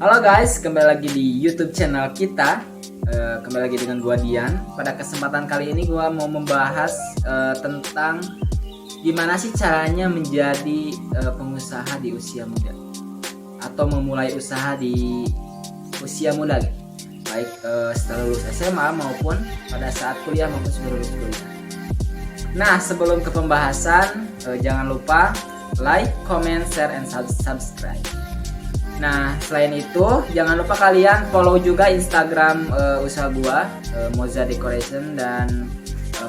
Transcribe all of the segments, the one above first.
Halo guys, kembali lagi di YouTube channel kita. Kembali lagi dengan gua Dian. Pada kesempatan kali ini gua mau membahas tentang gimana sih caranya menjadi pengusaha di usia muda atau memulai usaha di usia muda, gitu. Baik setelah lulus SMA maupun pada saat kuliah maupun sudah lulus kuliah. Nah, sebelum ke pembahasan, jangan lupa like, comment, share, and subscribe. Nah, selain itu jangan lupa kalian follow juga Instagram usaha gua, Moza Decoration dan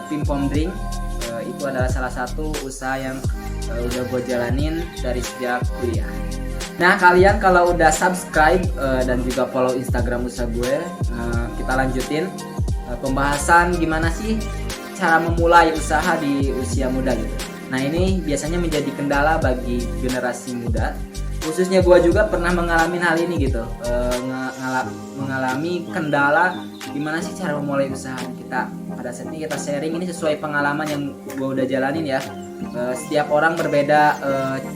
Pimpom Drink. Itu adalah salah satu usaha yang udah gua jalanin dari sejak kuliah. Nah, kalian kalau udah subscribe dan juga follow Instagram usaha gue, kita lanjutin pembahasan gimana sih cara memulai usaha di usia muda gitu. Nah, ini biasanya menjadi kendala bagi generasi muda. Khususnya gue juga pernah mengalami hal ini gitu, mengalami kendala gimana sih cara memulai usaha kita. Pada saat ini kita sharing ini sesuai pengalaman yang gue udah jalanin ya. Setiap orang berbeda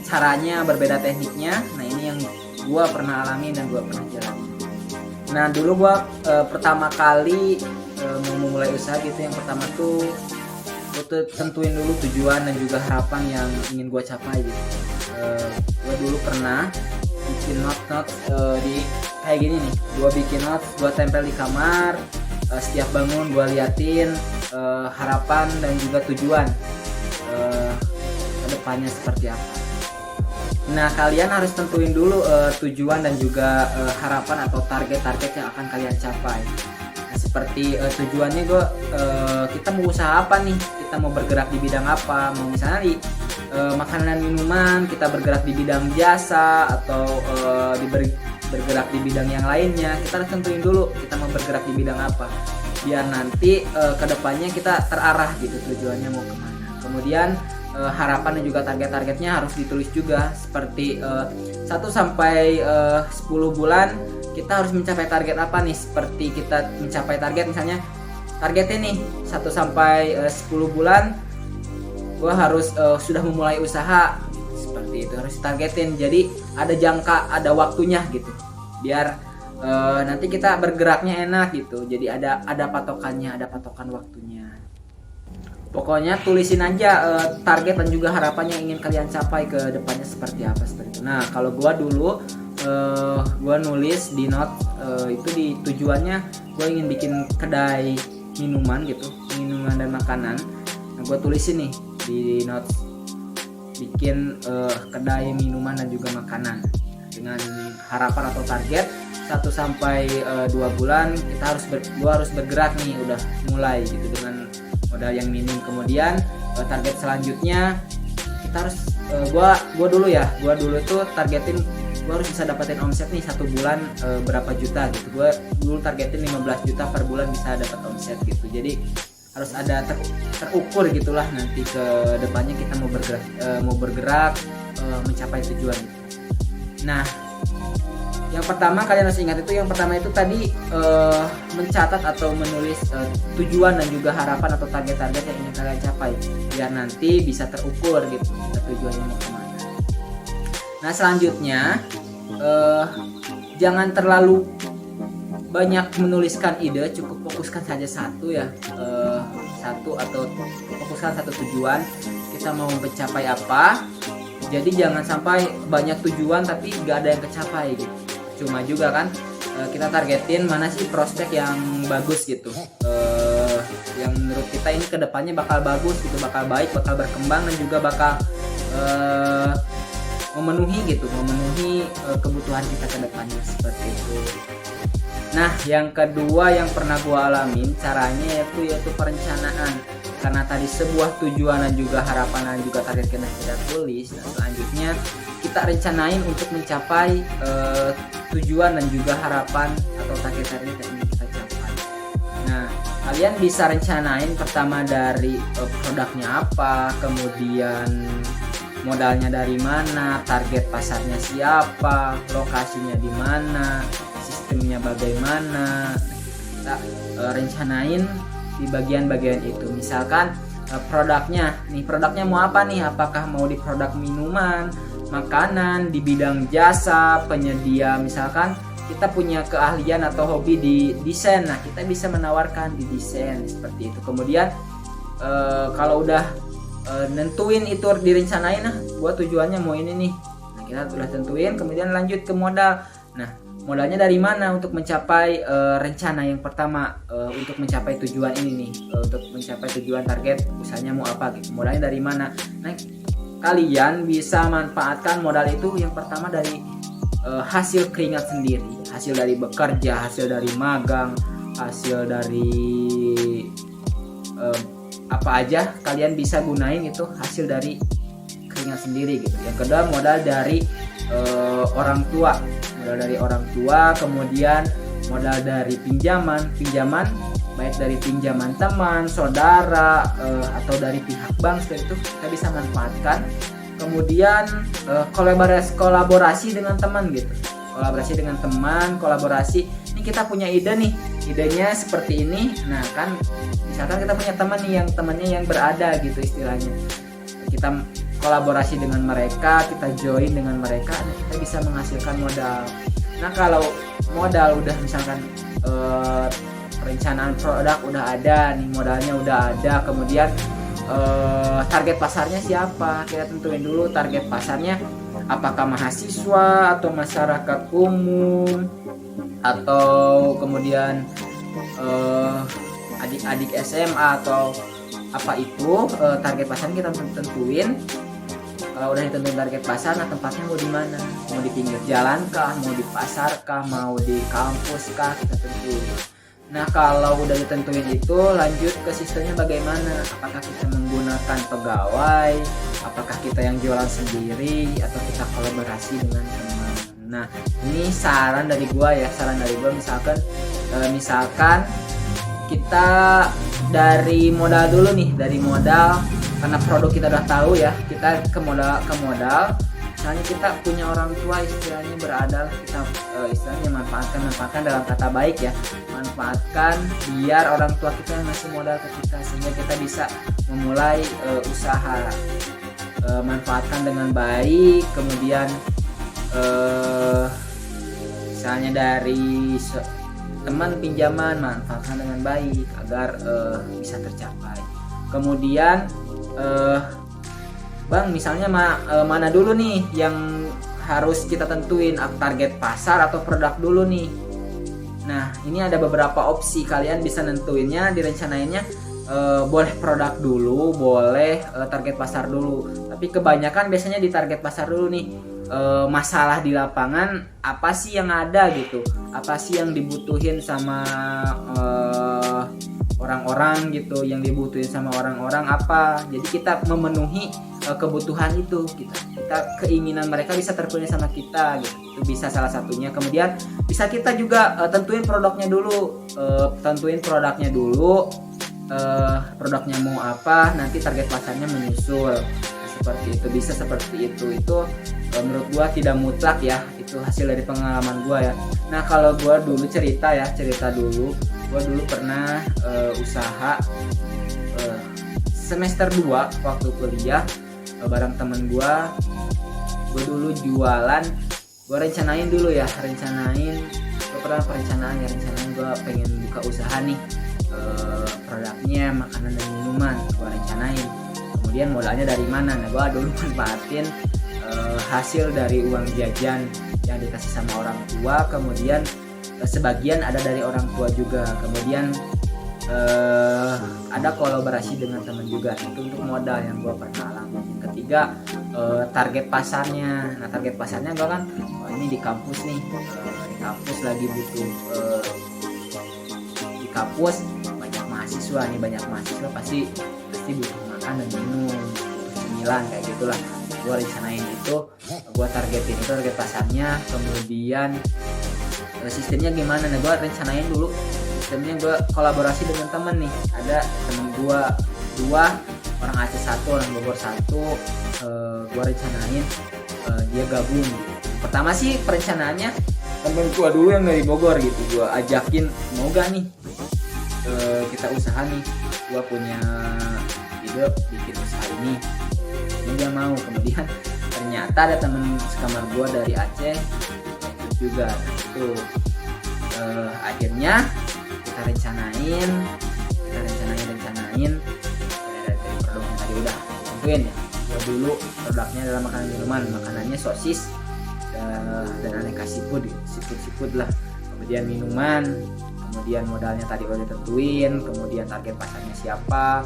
caranya, berbeda tekniknya. Nah, ini yang gue pernah alami dan gue pernah jalani. Nah, dulu gue pertama kali mau memulai usaha gitu, yang pertama tuh gue tentuin dulu tujuan dan juga harapan yang ingin gue capai gitu. Gue dulu pernah bikin note di kayak gini nih. Gue bikin note, gue tempel di kamar. Setiap bangun gue liatin harapan dan juga tujuan kedepannya seperti apa. Nah, kalian harus tentuin dulu tujuan dan juga harapan atau target-target yang akan kalian capai. Nah, seperti tujuannya kita mau usaha apa nih, kita mau bergerak di bidang apa, mau misalnya di makanan dan minuman, kita bergerak di bidang jasa atau bergerak di bidang yang lainnya. Kita harus tentuin dulu kita mau bergerak di bidang apa, biar nanti kedepannya kita terarah gitu tujuannya mau kemana. Kemudian harapan dan juga target-targetnya harus ditulis juga, seperti 1 sampai 10 bulan kita harus mencapai target apa nih. Seperti kita mencapai target, misalnya targetnya nih 1 sampai 10 bulan gua harus sudah memulai usaha, seperti itu harus targetin. Jadi ada jangka, ada waktunya gitu, biar nanti kita bergeraknya enak gitu. Jadi ada patokannya, ada patokan waktunya. Pokoknya tulisin aja target dan juga harapan yang ingin kalian capai ke depannya seperti apa, seperti itu. Nah, kalau gua dulu gua nulis di note itu di tujuannya gua ingin bikin kedai minuman gitu, minuman dan makanan. Nah, gua tulisin nih di note, bikin kedai minuman dan juga makanan dengan harapan atau target 1 sampai 2 bulan gua harus bergerak nih, udah mulai gitu dengan modal yang minim. Kemudian target selanjutnya kita harus gua dulu tuh targetin gua harus bisa dapetin omset nih 1 bulan berapa juta gitu. Gua dulu targetin 15 juta per bulan bisa dapat omset gitu. Jadi harus ada terukur gitulah, nanti ke depannya kita mau bergerak mencapai tujuan gitu. Nah, yang pertama kalian harus ingat itu, yang pertama itu tadi mencatat atau menulis tujuan dan juga harapan atau target-target yang ingin kalian capai, biar nanti bisa terukur gitu tujuannya mau kemana. Nah, selanjutnya jangan terlalu banyak menuliskan ide, cukup fokuskan saja satu ya, satu atau fokuskan satu tujuan, kita mau mencapai apa. Jadi jangan sampai banyak tujuan tapi gak ada yang kecapai gitu, cuma juga kan. Kita targetin mana sih prospek yang bagus gitu, yang menurut kita ini kedepannya bakal bagus gitu, bakal baik, bakal berkembang dan juga bakal memenuhi kebutuhan kita kedepannya, seperti itu. Nah, yang kedua yang pernah gua alamin caranya yaitu perencanaan. Karena tadi sebuah tujuan dan juga harapan dan juga target kita tulis, nah selanjutnya kita rencanain untuk mencapai tujuan dan juga harapan atau target-target yang ingin kita capai. Nah, kalian bisa rencanain pertama dari produknya apa, kemudian modalnya dari mana, target pasarnya siapa, lokasinya di mana, sistemnya bagaimana. Kita rencanain di bagian-bagian itu. Misalkan produknya mau apa nih, apakah mau di produk minuman, makanan, di bidang jasa, penyedia misalkan kita punya keahlian atau hobi di desain, nah kita bisa menawarkan di desain seperti itu. Kemudian kalau udah nentuin itu direncanain, nah gua tujuannya mau ini nih, nah kita udah tentuin, kemudian lanjut ke modal. Nah modalnya dari mana untuk mencapai rencana yang pertama, untuk mencapai tujuan ini nih, untuk mencapai tujuan target usahanya mau apa gitu, modalnya dari mana. Nah kalian bisa manfaatkan modal itu yang pertama dari hasil keringat sendiri, hasil dari bekerja, hasil dari magang, hasil dari apa aja kalian bisa gunain itu hasil dari keringat sendiri gitu. Yang kedua modal dari orang tua, modal dari orang tua, kemudian modal dari pinjaman baik dari pinjaman teman, saudara, atau dari pihak bank, seperti itu kita bisa manfaatkan. Kemudian kolaborasi dengan teman gitu, kolaborasi ini kita punya ide nih, idenya seperti ini. Nah kan misalkan kita punya teman nih, yang temannya yang berada gitu istilahnya, kita kolaborasi dengan mereka, kita join dengan mereka, kita bisa menghasilkan modal. Nah kalau modal udah misalkan perencanaan produk udah ada nih, modalnya udah ada, kemudian target pasarnya siapa, kita tentuin dulu target pasarnya, apakah mahasiswa atau masyarakat umum, atau kemudian adik-adik SMA atau apa itu. Target pasarnya kita tentuin. Kalau udah ditentuin target pasar, nah tempatnya mau di mana, mau di pinggir jalan kah, mau di pasar kah, mau di kampus kah, kita tentuin. Nah kalau udah ditentuin itu, lanjut ke sistemnya bagaimana, apakah kita menggunakan pegawai, apakah kita yang jualan sendiri, atau kita kolaborasi dengan teman. Nah ini saran dari gua ya, misalkan kita dari modal dulu nih, karena produk kita udah tahu ya, kita ke modal. Misalnya kita punya orang tua istilahnya berada, kita istilahnya manfaatkan dalam kata baik ya, manfaatkan biar orang tua kita yang ngasih modal ke kita, sehingga kita bisa memulai usaha. Manfaatkan dengan baik, kemudian misalnya dari teman pinjaman, manfaatkan dengan baik agar bisa tercapai. Kemudian Bang, misalnya mana dulu nih yang harus kita tentuin, target pasar atau produk dulu nih. Nah ini ada beberapa opsi, kalian bisa nentuinnya, direncanainnya boleh produk dulu, boleh target pasar dulu. Tapi kebanyakan biasanya di target pasar dulu nih. Masalah di lapangan apa sih yang ada gitu, apa sih yang dibutuhin sama orang-orang gitu, yang dibutuhin sama orang-orang apa. Jadi kita memenuhi kebutuhan itu, kita keinginan mereka bisa terpenuhi sama kita gitu. Itu bisa salah satunya. Kemudian bisa kita juga tentuin produknya dulu, produknya mau apa, nanti target pasarnya menyusul. Seperti itu, bisa seperti itu. Itu menurut gua tidak mutlak ya, itu hasil dari pengalaman gua ya. Nah kalau gua dulu cerita dulu, gua dulu pernah usaha semester 2 waktu kuliah, bareng temen gua dulu jualan. Gua rencanain gue pernah perencanaan gua pengen buka usaha nih, produknya makanan dan minuman, gua rencanain. Kemudian modalnya dari mana? Nah gua dulu manfaatin hasil dari uang jajan yang dikasih sama orang tua, kemudian sebagian ada dari orang tua juga, kemudian ada kolaborasi dengan teman juga. Itu untuk modal yang gue pernah alami. Ketiga, target pasarnya. Nah target pasarnya gue kan, ini di kampus nih, di kampus lagi butuh, di kampus banyak mahasiswa pasti butuh makan dan minum, butuh cemilan kayak gitulah. Gue rencanain itu, gue targetin itu target pasarnya. Kemudian sistemnya gimana? Nah gue rencanain dulu sistemnya, gue kolaborasi dengan temen nih. Ada temen gue 2, orang Aceh 1, orang Bogor 1. Gue rencanain dia gabung. Pertama sih perencanaannya temen gue dulu yang dari Bogor gitu, gue ajakin, mau gak nih kita usaha nih, gue punya ide bikin usaha ini dia mau. Kemudian ternyata ada temen sekamar gue dari Aceh, juga. Nah, itu akhirnya kita rencanain dari produk yang tadi udah tentuin ya. Dulu produknya adalah makanan minuman, makanannya sosis dan aneka seafood lah. Kemudian minuman, kemudian modalnya tadi udah ditentuin, kemudian target pasarnya siapa,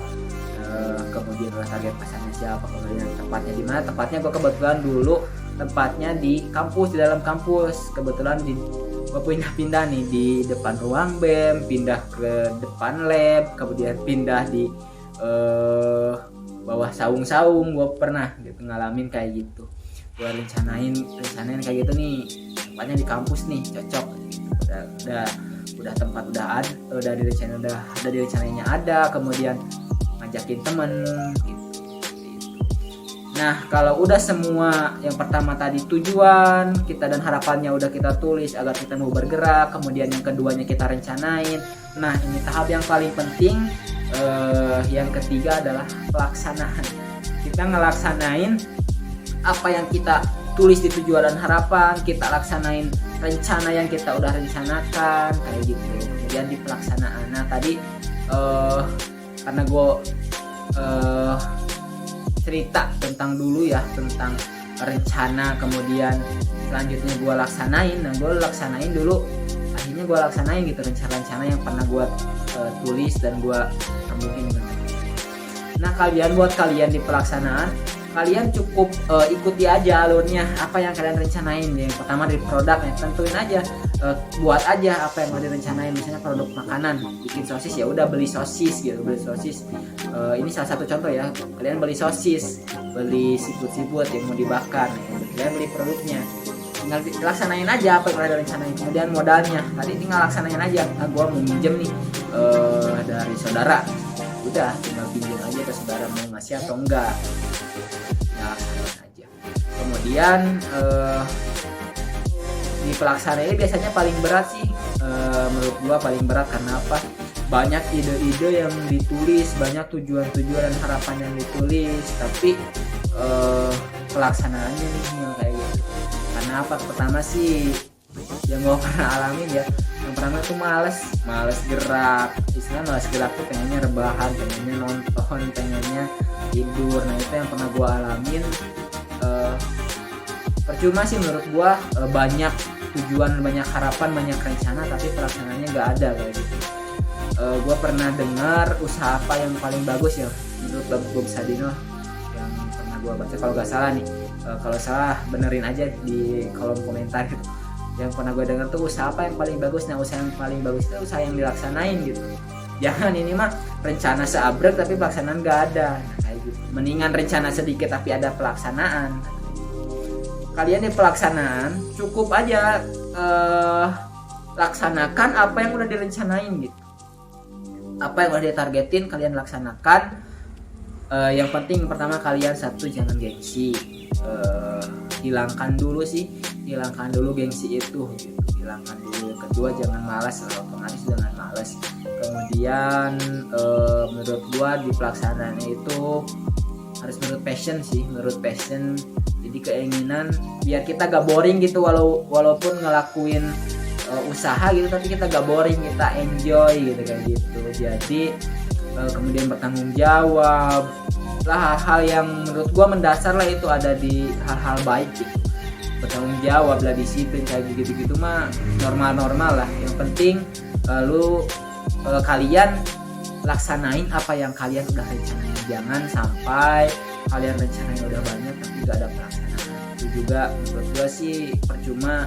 kemudian target pasarnya siapa, kemudian tempatnya di mana. Tempatnya gue kebetulan dulu tempatnya di kampus, di dalam kampus. Kebetulan gue pindah-pindah nih, di depan ruang BEM, pindah ke depan lab, kemudian pindah di bawah saung-saung. Gue pernah gitu ngalamin kayak gitu. Gue rencanain kayak gitu nih, tempatnya di kampus nih, cocok. Udah tempat udah direncanainya ada, kemudian ngajakin temen gitu. Nah, kalau udah semua, yang pertama tadi tujuan kita dan harapannya udah kita tulis agar kita mau bergerak, kemudian yang keduanya kita rencanain. Nah, ini tahap yang paling penting. Yang ketiga adalah pelaksanaan. Kita ngelaksanain apa yang kita tulis di tujuan dan harapan, kita laksanain rencana yang kita udah rencanakan kayak gitu. Kemudian di pelaksanaan. Nah, tadi karena gue cerita tentang dulu ya, tentang rencana, kemudian selanjutnya gue laksanain. Nah, gue laksanain dulu, akhirnya gue laksanain gitu rencana-rencana yang pernah gue tulis dan gue temuin. Nah, buat kalian di pelaksanaan, kalian cukup ikuti aja alurnya apa yang kalian rencanain. Yang pertama dari produknya, tentuin aja, buat aja apa yang mau direncanain. Misalnya produk makanan, bikin sosis, ya udah beli sosis gitu, ini salah satu contoh ya. Kalian beli sosis, beli seafood yang mau dibakar, kalian beli produknya, tinggal laksanain aja apa yang kalian rencanain. Kemudian modalnya tadi tinggal laksanain aja. Nah, gue mau minjem nih dari saudara, udah tinggal pinjam aja ke saudara, mau ngasih atau enggak, ya laksanain aja. Kemudian di pelaksanaan ini biasanya paling berat sih, menurut gua paling berat. Karena apa? Banyak ide-ide yang ditulis, banyak tujuan-tujuan dan harapan yang ditulis, tapi pelaksanaannya nih yang kayak gitu. Karena apa? Pertama sih yang gua pernah alamin ya, yang pertama tuh males gerak. Istilahnya males gerak tuh pengennya rebahan, pengennya nonton, pengennya tidur. Nah, itu yang pernah gua alamin. Percuma sih menurut gua, banyak tujuan, banyak harapan, banyak rencana, tapi pelaksanaannya nggak ada kayak gitu. Gua pernah dengar usaha apa yang paling bagus ya menurut Bob Sadino, yang pernah gua baca. Kalau nggak salah nih, kalau salah benerin aja di kolom komentar gitu. Yang pernah gue dengar tuh usaha apa yang paling bagus. Nah, usaha yang paling bagus itu usaha yang dilaksanain gitu. Jangan ini mah rencana seabrek tapi pelaksanaan nggak ada. Nah, kayak gitu. Mendingan rencana sedikit tapi ada pelaksanaan. Kalian di pelaksanaan cukup aja laksanakan apa yang udah direncanain gitu. Apa yang udah ditargetin kalian laksanakan. Yang penting pertama kalian satu, jangan gengsi. Hilangkan dulu gengsi itu gitu. Hilangkan dulu. Yang kedua, jangan malas, otomatis jangan malas. Kemudian menurut gua di pelaksanaannya itu harus menurut passion. Jadi keinginan biar kita gak boring gitu, walaupun ngelakuin usaha gitu, tapi kita gak boring, kita enjoy gitu kayak gitu. Jadi kemudian bertanggung jawab lah, hal-hal yang menurut gua mendasar lah itu ada di hal-hal baik gitu. Bertanggung jawab lah, disiplin kayak gitu-gitu mah normal lah. Yang penting kalian laksanain apa yang kalian udah rencanain. Jangan sampai kalian rencanain udah banyak tapi gak ada pelaksanaan. Itu juga menurut gua sih percuma.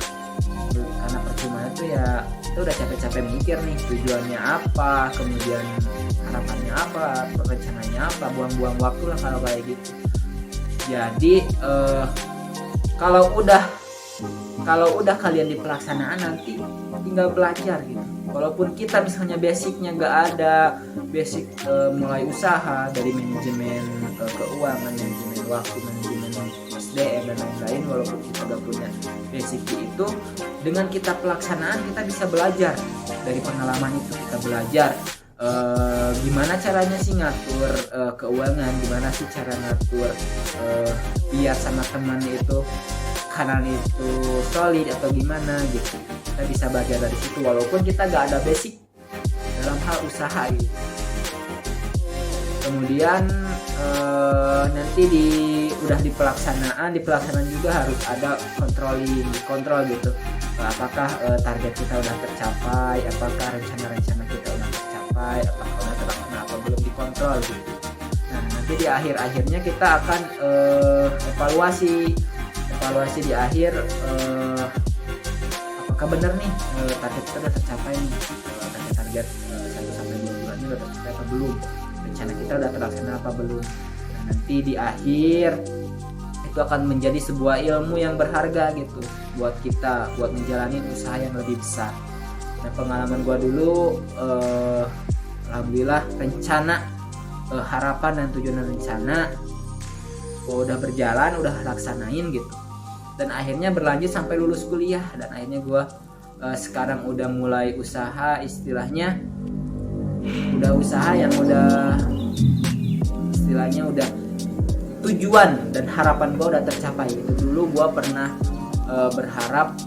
Karena percuma itu ya, itu udah capek-capek mikir nih tujuannya apa, kemudian harapannya apa, rencananya apa, buang-buang waktu lah kalau kayak gitu. Jadi kalau udah kalian di pelaksanaan, nanti tinggal belajar gitu. Walaupun kita misalnya basicnya nggak ada, basic mulai usaha dari manajemen keuangan, manajemen waktu, manajemen SDM dan lain-lain, walaupun kita nggak punya basic itu, dengan kita pelaksanaan kita bisa belajar dari pengalaman itu. Kita belajar gimana caranya sih ngatur keuangan, gimana sih cara ngatur biar sama teman itu makanan itu solid atau gimana gitu. Kita bisa belajar dari situ walaupun kita gak ada basic dalam hal usaha gitu. Kemudian nanti udah di pelaksanaan juga harus ada kontrol gitu. Apakah target kita udah tercapai, apakah rencana-rencana kita udah tercapai, apakah udah terlaksana apa belum dikontrol gitu. Nah nanti di akhir-akhirnya kita akan evaluasi di akhir, apakah benar nih target kita udah tercapai nih, target 1-2 bulan ini udah tercapai apa belum, rencana kita udah terlaksana apa belum. Nah, nanti di akhir itu akan menjadi sebuah ilmu yang berharga gitu buat kita, buat menjalani usaha yang lebih besar. Nah pengalaman gua dulu, alhamdulillah rencana, harapan dan tujuan dan rencana gua udah berjalan, udah laksanain gitu, dan akhirnya berlanjut sampai lulus kuliah. Dan akhirnya gua sekarang udah mulai usaha, istilahnya udah usaha yang udah istilahnya udah tujuan dan harapan gue udah tercapai gitu. Dulu gue pernah berharap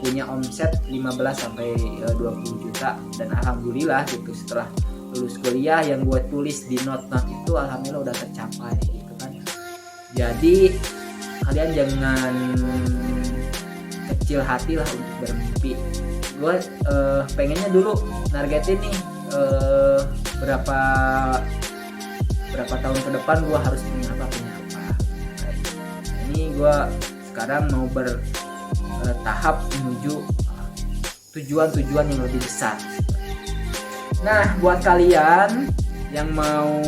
punya omset 15-20 juta, dan alhamdulillah gitu setelah lulus kuliah yang gue tulis di note itu alhamdulillah udah tercapai gitu kan. Jadi kalian jangan kecil hati lah untuk bermimpi. Gue pengennya dulu nargetin nih berapa tahun ke depan gue harus punya apa. Nah, ini gue sekarang mau bertahap menuju tujuan-tujuan yang lebih besar. Nah buat kalian yang mau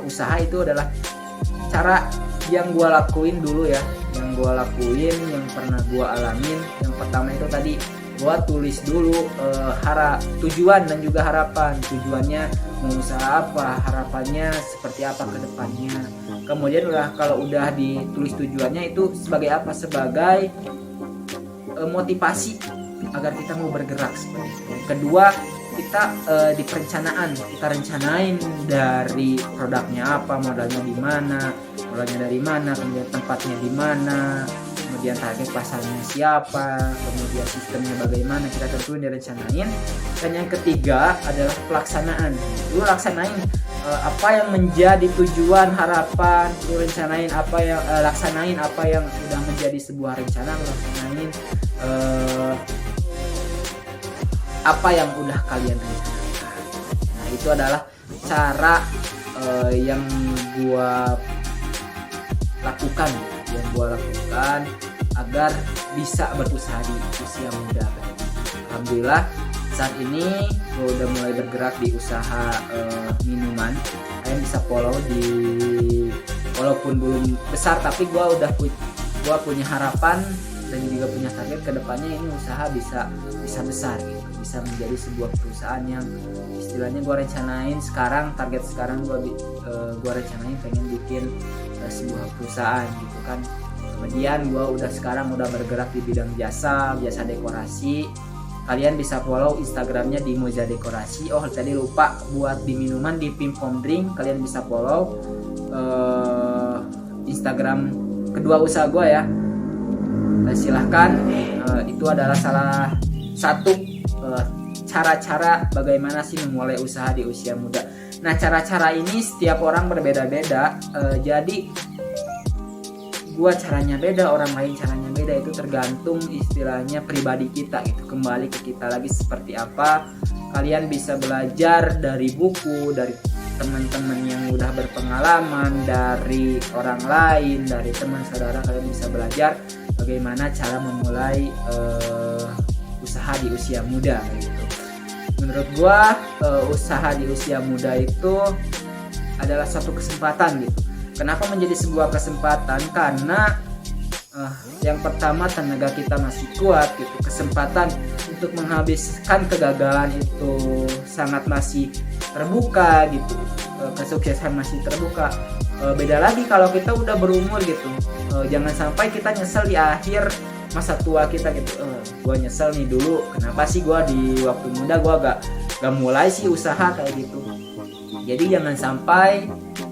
usaha, itu adalah cara yang gue lakuin dulu ya, yang pernah gue alamin. Yang pertama itu tadi gue tulis dulu tujuan dan juga harapan. Tujuannya mau usaha apa, harapannya seperti apa ke depannya. Kemudian kalau udah ditulis tujuannya itu sebagai apa, sebagai motivasi agar kita mau bergerak seperti itu. Kedua, kita di perencanaan, kita rencanain dari produknya apa, modalnya dari mana, kemudian tempatnya di mana, kemudian target pasarnya siapa, kemudian sistemnya bagaimana, kita tentuin direncanain. Dan yang ketiga adalah pelaksanaan. Lu laksanain apa yang menjadi tujuan, harapan, lu rencanain apa yang laksanain apa yang sudah menjadi sebuah rencana, lu laksanain apa yang udah kalian rencanakan. Nah itu adalah cara yang gua lakukan agar bisa berusaha di usia muda. Alhamdulillah saat ini gue udah mulai bergerak di usaha minuman. Kalian bisa follow walaupun belum besar, tapi gue punya harapan dan juga punya target kedepannya ini usaha bisa besar gitu, bisa menjadi sebuah perusahaan yang istilahnya gue rencanain sekarang. Target sekarang gue rencanain pengen bikin sebuah perusahaan gitu kan. Kemudian gue sekarang udah bergerak di bidang jasa dekorasi. Kalian bisa follow Instagramnya di Moza Dekorasi. Oh tadi lupa, buat di minuman di Pimpom Drink kalian bisa follow Instagram kedua usaha gue ya. Silahkan, itu adalah salah satu cara-cara bagaimana sih memulai usaha di usia muda. Nah cara-cara ini setiap orang berbeda-beda, jadi gua caranya beda, orang lain caranya beda, itu tergantung istilahnya pribadi kita gitu. Kembali ke kita lagi seperti apa. Kalian bisa belajar dari buku, dari teman-teman yang udah berpengalaman, dari orang lain, dari teman saudara. Kalian bisa belajar bagaimana cara memulai usaha di usia muda gitu. Menurut gua usaha di usia muda itu adalah suatu kesempatan gitu. Kenapa menjadi sebuah kesempatan? Karena yang pertama tenaga kita masih kuat gitu. Kesempatan untuk menghabiskan kegagalan itu sangat masih terbuka gitu. Kesuksesan masih terbuka. Beda lagi kalau kita udah berumur gitu. Jangan sampai kita nyesel di akhir masa tua kita gitu. Gua nyesel nih dulu, kenapa sih gua di waktu muda gua gak mulai sih usaha kayak gitu. Jadi jangan sampai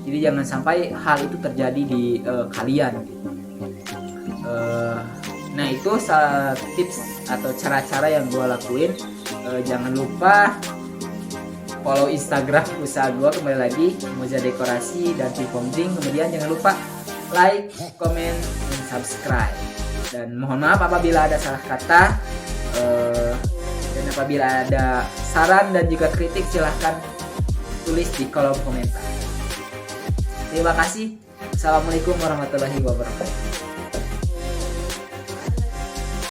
Jadi jangan sampai hal itu terjadi di kalian. Nah itu tips atau cara-cara yang gue lakuin. Jangan lupa follow Instagram usaha gue kembali lagi, Moza Dekorasi dan Pipomding. Kemudian jangan lupa like, comment, dan subscribe. Dan mohon maaf apabila ada salah kata, dan apabila ada saran dan juga kritik silahkan tulis di kolom komentar. Terima kasih. Assalamualaikum warahmatullahi wabarakatuh.